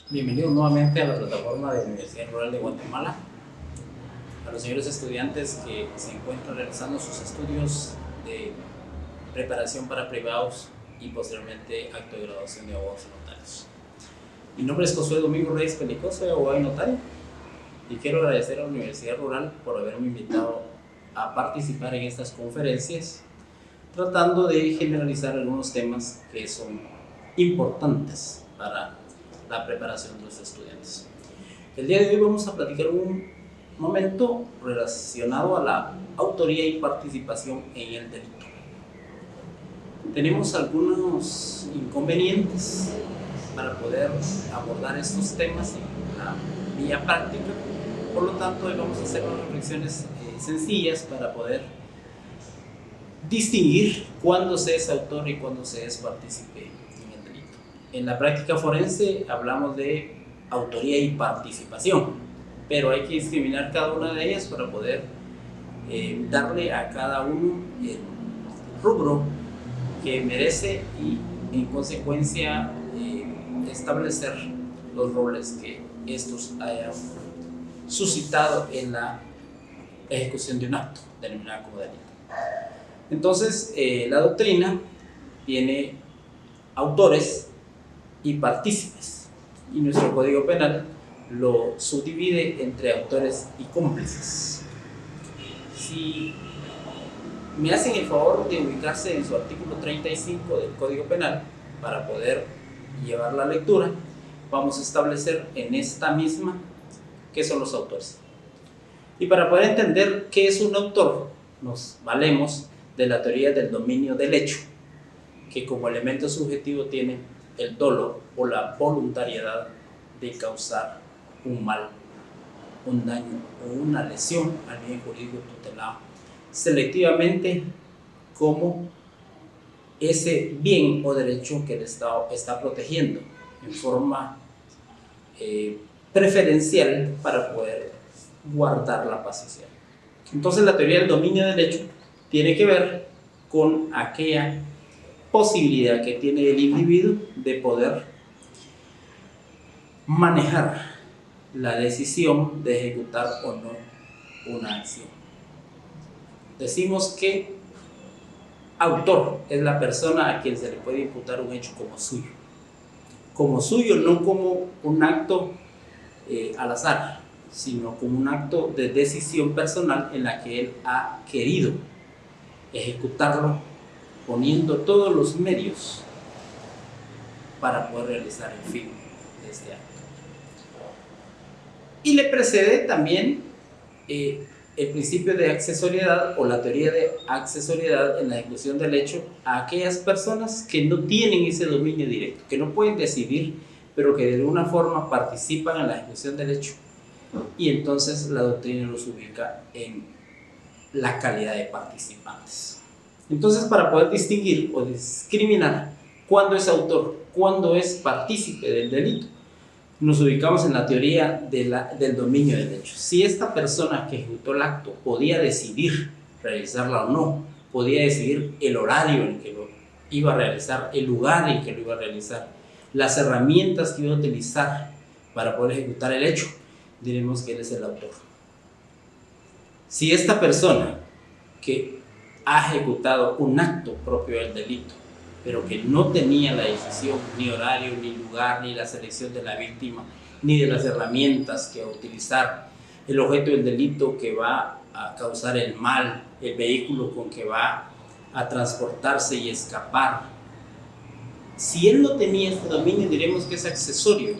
Bienvenidos nuevamente a la plataforma de la Universidad Rural de Guatemala. A los señores estudiantes que se encuentran realizando sus estudios de preparación para privados y posteriormente acto de graduación de abogados y notarios. Mi nombre es Josué Domingo Reyes Pelicoso, soy abogado y notario, y quiero agradecer a la Universidad Rural por haberme invitado a participar en estas conferencias, tratando de generalizar algunos temas que son importantes para la preparación de los estudiantes. El día de hoy vamos a platicar un momento relacionado a la autoría y participación en el delito. Tenemos algunos inconvenientes para poder abordar estos temas en la vía práctica, por lo tanto hoy vamos a hacer unas reflexiones sencillas para poder distinguir cuándo se es autor y cuándo se es partícipe. En la práctica forense hablamos de autoría y participación, pero hay que discriminar cada una de ellas para poder darle a cada uno el rubro que merece y en consecuencia establecer los roles que estos hayan suscitado en la ejecución de un acto denominado como delito. Entonces, la doctrina tiene autores y partícipes, y nuestro Código Penal lo subdivide entre autores y cómplices. Si me hacen el favor de ubicarse en su artículo 35 del Código Penal para poder llevar la lectura, vamos a establecer en esta misma qué son los autores. Y para poder entender qué es un autor, nos valemos de la teoría del dominio del hecho, que como elemento subjetivo tiene el dolo o la voluntariedad de causar un mal, un daño o una lesión al bien jurídico tutelado, selectivamente como ese bien o derecho que el Estado está protegiendo en forma preferencial para poder guardar la paz social. Entonces la teoría del dominio del hecho tiene que ver con aquella posibilidad que tiene el individuo de poder manejar la decisión de ejecutar o no una acción. Decimos que autor es la persona a quien se le puede imputar un hecho como suyo, no como un acto al azar, sino como un acto de decisión personal en la que él ha querido ejecutarlo, poniendo todos los medios para poder realizar el fin de este acto. Y le precede también el principio de accesoriedad o la teoría de accesoriedad en la ejecución del hecho a aquellas personas que no tienen ese dominio directo, que no pueden decidir, pero que de alguna forma participan en la ejecución del hecho, y entonces la doctrina los ubica en la calidad de participantes. Entonces, para poder distinguir o discriminar cuándo es autor, cuándo es partícipe del delito, nos ubicamos en la teoría del dominio del hecho. Si esta persona que ejecutó el acto podía decidir realizarla o no, podía decidir el horario en que lo iba a realizar, el lugar en que lo iba a realizar, las herramientas que iba a utilizar para poder ejecutar el hecho, diremos que él es el autor. Si esta persona que ha ejecutado un acto propio del delito, pero que no tenía la decisión, ni horario, ni lugar, ni la selección de la víctima, ni de las herramientas que va a utilizar, el objeto del delito que va a causar el mal, el vehículo con que va a transportarse y escapar. Si él no tenía este dominio, diremos que es accesorio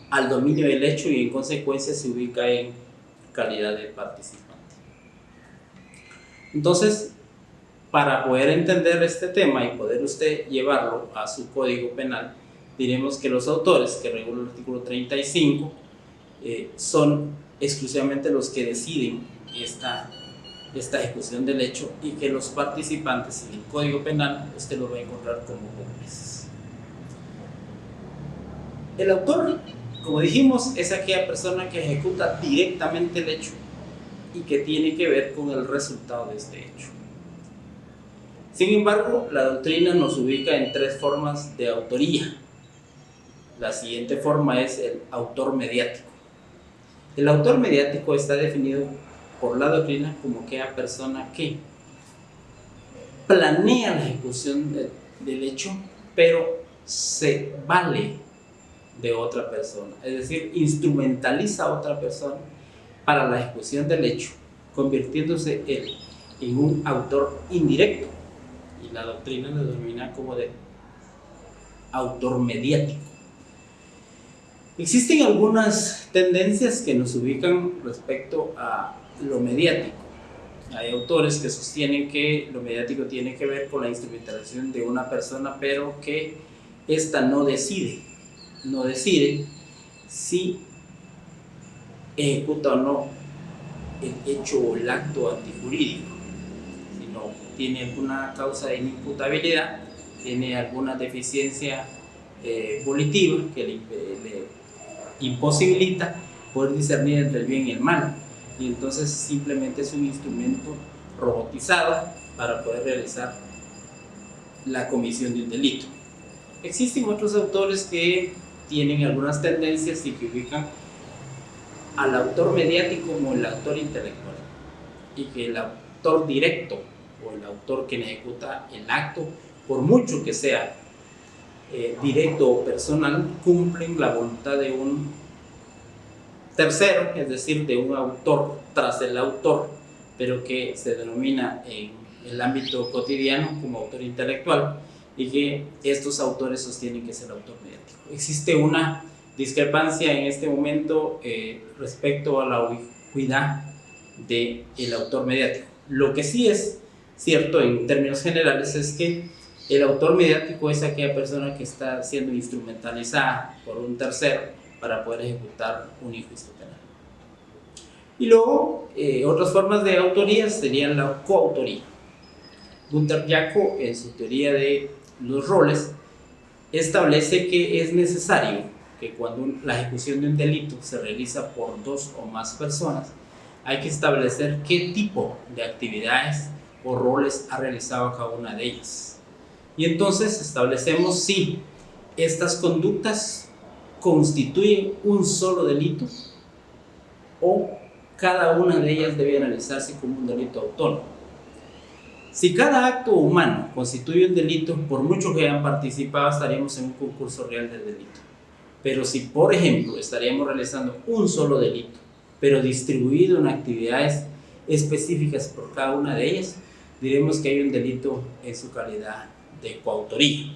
al dominio del hecho y en consecuencia se ubica en calidad de participante. Entonces, para poder entender este tema y poder usted llevarlo a su código penal, diremos que los autores que regula el artículo 35 son exclusivamente los que deciden esta ejecución del hecho, y que los participantes en el código penal usted los va a encontrar como cómplices. El autor, como dijimos, es aquella persona que ejecuta directamente el hecho y que tiene que ver con el resultado de este hecho. Sin embargo, la doctrina nos ubica en tres formas de autoría. La siguiente forma es el autor mediático. El autor mediático está definido por la doctrina como aquella persona que planea la ejecución del hecho, pero se vale de otra persona, es decir, instrumentaliza a otra persona para la ejecución del hecho, convirtiéndose él en un autor indirecto, y la doctrina lo denomina como de autor mediático. Existen algunas tendencias que nos ubican respecto a lo mediático. Hay autores que sostienen que lo mediático tiene que ver con la instrumentalización de una persona, pero que ésta no decide si ejecuta o no el hecho o el acto antijurídico, sino tiene alguna causa de inimputabilidad, tiene alguna deficiencia volitiva que le imposibilita poder discernir entre el bien y el mal, y entonces simplemente es un instrumento robotizado para poder realizar la comisión de un delito. Existen otros autores que tienen algunas tendencias y que ubican al autor mediático como el autor intelectual, y que el autor directo o el autor que ejecuta el acto, por mucho que sea directo o personal, cumplen la voluntad de un tercero, es decir, de un autor tras el autor, pero que se denomina en el ámbito cotidiano como autor intelectual, y que estos autores sostienen que es el autor mediático. Existe una discrepancia en este momento respecto a la ubicuidad del autor mediático. Lo que sí es cierto en términos generales es que el autor mediático es aquella persona que está siendo instrumentalizada por un tercero para poder ejecutar un juicio penal. Y luego, otras formas de autoría serían la coautoría. Gunther Jaco, en su teoría de los roles, establece que es necesario que cuando la ejecución de un delito se realiza por dos o más personas, hay que establecer qué tipo de actividades o roles ha realizado cada una de ellas. Y entonces establecemos si estas conductas constituyen un solo delito o cada una de ellas debe analizarse como un delito autónomo. Si cada acto humano constituye un delito, por mucho que hayan participado, estaríamos en un concurso real de delito. Pero si, por ejemplo, estaríamos realizando un solo delito, pero distribuido en actividades específicas por cada una de ellas, diremos que hay un delito en su calidad de coautoría.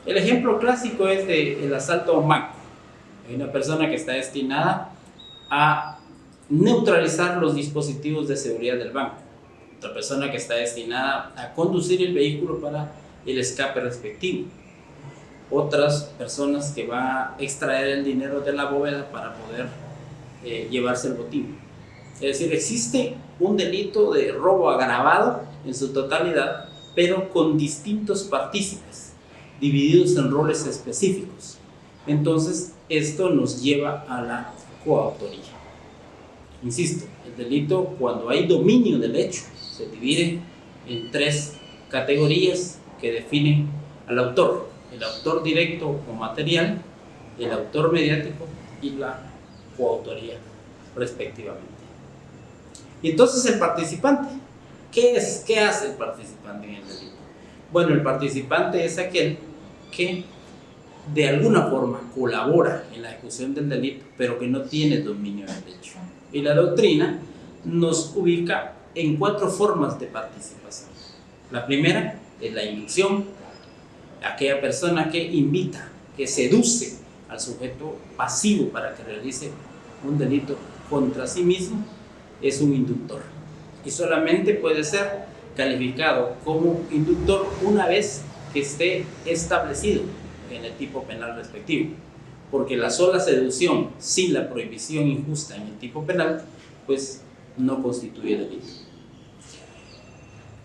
El ejemplo clásico es del asalto a un banco. Hay una persona que está destinada a neutralizar los dispositivos de seguridad del banco, otra persona que está destinada a conducir el vehículo para el escape respectivo, otras personas que van a extraer el dinero de la bóveda para poder llevarse el botín. Es decir, existe un delito de robo agravado en su totalidad, pero con distintos partícipes, divididos en roles específicos. Entonces, esto nos lleva a la coautoría. Insisto, el delito, cuando hay dominio del hecho, se divide en tres categorías que definen al autor: el autor directo o material, el autor mediático y la coautoría, respectivamente. Y entonces el participante, ¿qué hace el participante en el delito? Bueno, el participante es aquel que de alguna forma colabora en la ejecución del delito, pero que no tiene dominio del hecho. Y la doctrina nos ubica en cuatro formas de participación. La primera es la inducción, aquella persona que invita, que seduce al sujeto pasivo para que realice un delito contra sí mismo, es un inductor. Y solamente puede ser calificado como inductor una vez que esté establecido en el tipo penal respectivo, porque la sola seducción sin la prohibición injusta en el tipo penal pues no constituye delito.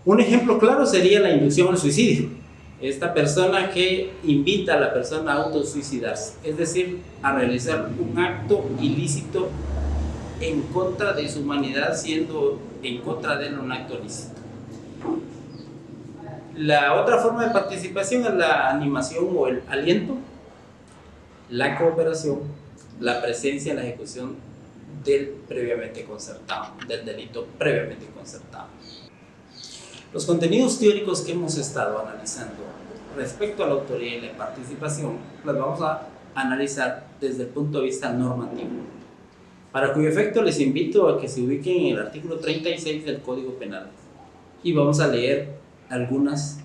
Un ejemplo claro sería la inducción al suicidio. Esta persona que invita a la persona a autosuicidarse, es decir, a realizar un acto ilícito en contra de su humanidad, siendo en contra de él un acto lícito. La otra forma de participación es la animación o el aliento. la cooperación, la presencia en la ejecución del previamente concertado, del delito previamente concertado. Los contenidos teóricos que hemos estado analizando respecto a la autoría y la participación los vamos a analizar desde el punto de vista normativo, para cuyo efecto les invito a que se ubiquen en el artículo 36 del Código Penal y vamos a leer algunas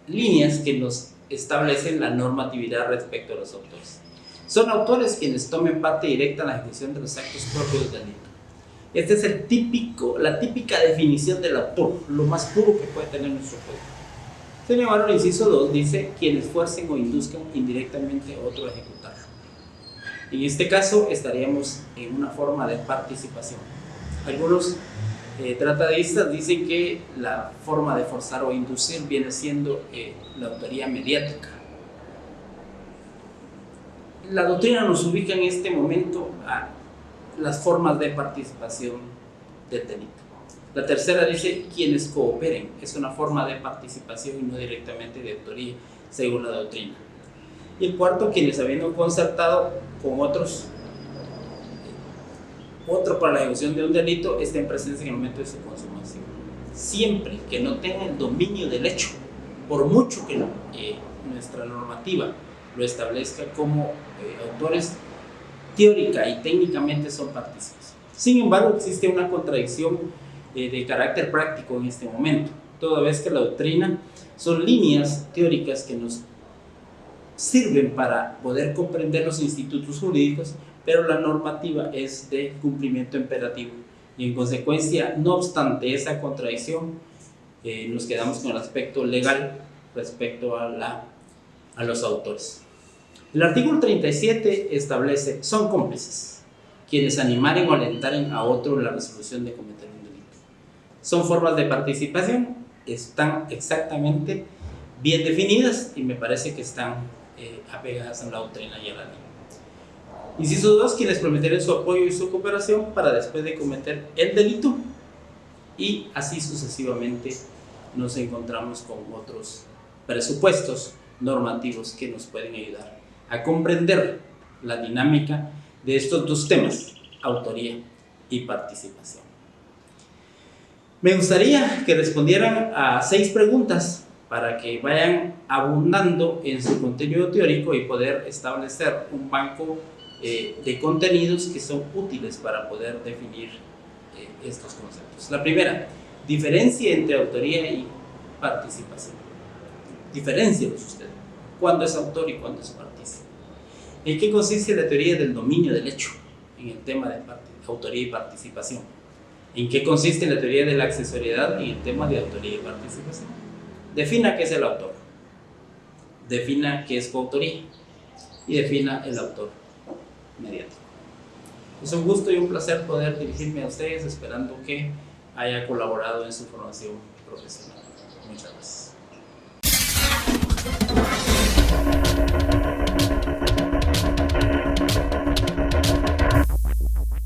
líneas que nos establecen la normatividad respecto a los autores. Son autores quienes tomen parte directa en la ejecución de los actos propios del delito. Esta es la típica definición del autor, lo más puro que puede tener nuestro código. Sin embargo, el inciso 2 dice quienes fuercen o induzcan indirectamente a otro a ejecutarlo. En este caso estaríamos en una forma de participación. Algunos tratadistas dicen que la forma de forzar o inducir viene siendo la autoría mediática. La doctrina nos ubica en este momento a las formas de participación del delito. La tercera dice quienes cooperen, es una forma de participación y no directamente de autoría según la doctrina. Y el cuarto, quienes habiendo concertado con otro para la ejecución de un delito estén presentes en el momento de su consumación. Siempre que no tengan el dominio del hecho, por mucho que nuestra normativa lo establezca como autores, teórica y técnicamente son partícipes. Sin embargo, existe una contradicción de carácter práctico en este momento, toda vez que la doctrina son líneas teóricas que nos sirven para poder comprender los institutos jurídicos, pero la normativa es de cumplimiento imperativo y en consecuencia, no obstante esa contradicción, nos quedamos con el aspecto legal respecto a los autores. El artículo 37 establece, son cómplices quienes animaren o alentaren a otro en la resolución de cometer un delito. Son formas de participación, están exactamente bien definidas y me parece que están apegadas a la doctrina y a la ley. Inciso 2, quienes prometen su apoyo y su cooperación para después de cometer el delito, y así sucesivamente nos encontramos con otros presupuestos normativos que nos pueden ayudar a comprender la dinámica de estos dos temas, autoría y participación. Me gustaría que respondieran a 6 preguntas para que vayan abundando en su contenido teórico y poder establecer un banco de contenidos que son útiles para poder definir estos conceptos. La primera, diferencia entre autoría y participación. Diferéncielos usted. ¿Cuándo es autor y cuándo es partícipe? ¿En qué consiste la teoría del dominio del hecho en el tema de autoría y participación? ¿En qué consiste la teoría de la accesoriedad en el tema de autoría y participación? Defina qué es el autor, defina qué es coautoría y defina el autor mediático. Es un gusto y un placer poder dirigirme a ustedes, esperando que haya colaborado en su formación profesional. Muchas gracias.